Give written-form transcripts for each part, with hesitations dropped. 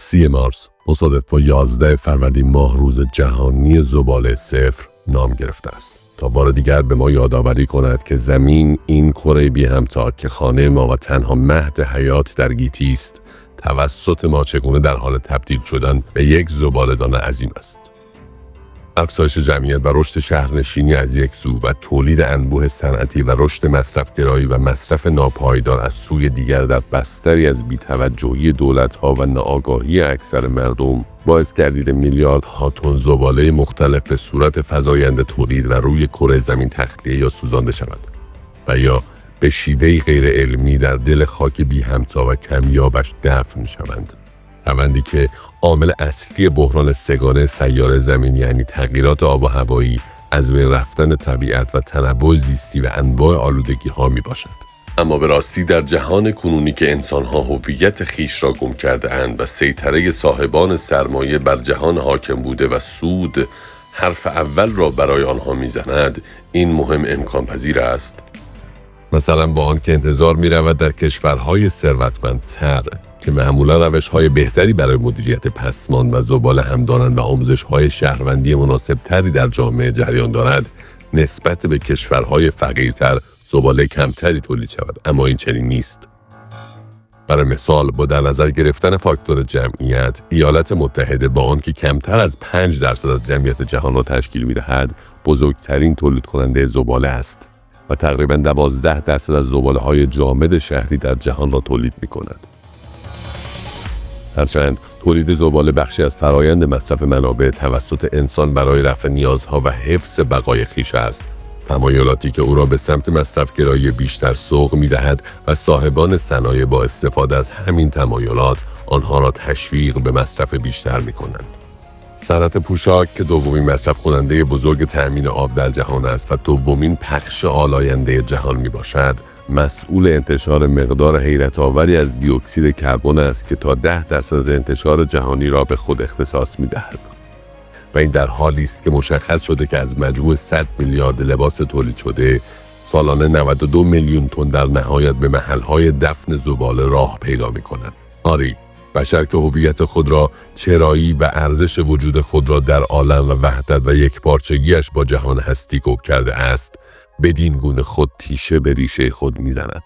30 مارس مصادف با 11 فروردین ماه روز جهانی زباله صفر نام گرفته است تا بار دیگر به ما یادآوری کند که زمین، این کره بی همتا که خانه ما و تنها مهد حیات در گیتی است، توسط ما چگونه در حال تبدیل شدن به یک زباله‌دان عظیم است. افزایش جمعیت و رشد شهرنشینی از یک سو و تولید انبوه صنعتی و رشد مصرفگرایی و مصرف ناپایدار از سوی دیگر در بستری از بی‌توجهی دولت‌ها و ناآگاهی اکثر مردم باعث گردید میلیاردها تن زباله مختلف به صورت فزاینده تولید و روی کره زمین تخلیه یا سوزانده شود و یا به شیوهی غیر علمی در دل خاک بی همتا و کمیابش دفن شوند. روندی که عامل اصلی بحران سگانه سیاره زمین یعنی تغییرات آب و هوایی، از بین رفتن طبیعت و تنوع زیستی و انواع آلودگی ها می باشد. اما به راستی در جهان کنونی که انسان ها هویت خیش را گم کرده اند و سیطره صاحبان سرمایه بر جهان حاکم بوده و سود حرف اول را برای آنها می زند، این مهم امکان پذیر است. مثلا با آن که انتظار می رود در کشورهای ثروتمندتر که معمولا روش‌های بهتری برای مدیریت پسماند و زباله هم دارند و آموزش‌های شهروندی مناسب‌تری در جامعه جریان دارد، نسبت به کشورهای فقیرتر زباله کمتری تولید شود، اما این چنین نیست. برای مثال با در نظر گرفتن فاکتور جمعیت، ایالات متحده با آنکه کمتر از 5% از جمعیت جهان را تشکیل می‌دهد، بزرگترین تولید کننده زباله است و تقریباً 12% از زباله‌های جامد شهری در جهان را تولید می‌کند. هرچند تولید زباله بخشی از فرایند مصرف منابع توسط انسان برای رفع نیازها و حفظ بقای خویش است، تمایلاتی که او را به سمت مصرفگرایی بیشتر سوق می‌دهد و صاحبان صنایع با استفاده از همین تمایلات آنها را تشویق به مصرف بیشتر می‌کنند. صنعت پوشاک که دومین مصرف کننده بزرگ تأمین آب در جهان است و دومین پخش آلاینده جهان میباشد، مسئول انتشار مقدار حیرت‌آوری از دی اکسید کربن است که تا 10% از انتشار جهانی را به خود اختصاص می‌دهد. و این در حالی است که مشخص شده که از مجموع 100 میلیارد لباس تولید شده، سالانه 92 میلیون تن در نهایت به محل‌های دفن زباله راه پیدا می‌کند. آری، بشر که هویت خود را، چرایی و ارزش وجود خود را در عالم و وحدت و یکپارچگیش با جهان هستی گم کرده است، بدین گونه خود تیشه به ریشه خود می‌زند.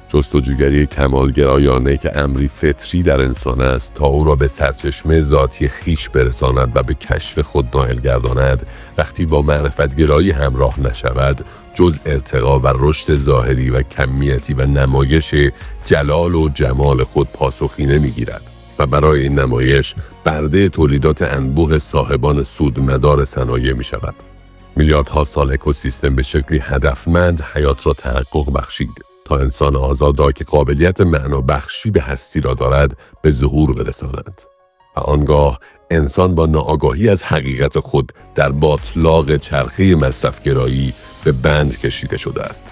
جستجوگری کمالگرایانه که امری فطری در انسان است تا او را به سرچشمه ذاتی خیش برساند و به کشف خود نائل گرداند، وقتی با معرفتگرایی همراه نشود، جز ارتقا و رشد ظاهری و کمیتی و نمایش جلال و جمال خود پاسخی نمی‌گیرد و برای این نمایش برده تولیدات انبوه صاحبان سودمدار صنایع می‌شود. میلیاردها سال اکوسیستم به شکلی هدفمند حیات را تحقق بخشید تا انسان آزاد را که قابلیت معنا بخشی به هستی را دارد به ظهور برساند. و آنگاه انسان با ناآگاهی از حقیقت خود در باطلاق چرخه مصرفگرایی به بند کشیده شده است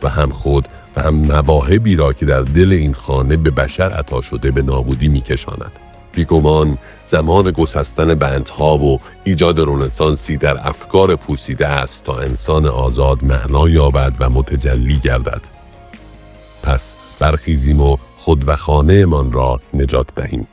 و هم خود و هم مواهبی را که در دل این خانه به بشر عطا شده به نابودی می‌کشاند. بیگمان زمان گسستن بندها و ایجاد رنسانسی در افکار پوسیده است تا انسان آزاد معنا یابد و متجلی گردد. پس برخیزیم و خود و خانه‌مان را نجات دهیم.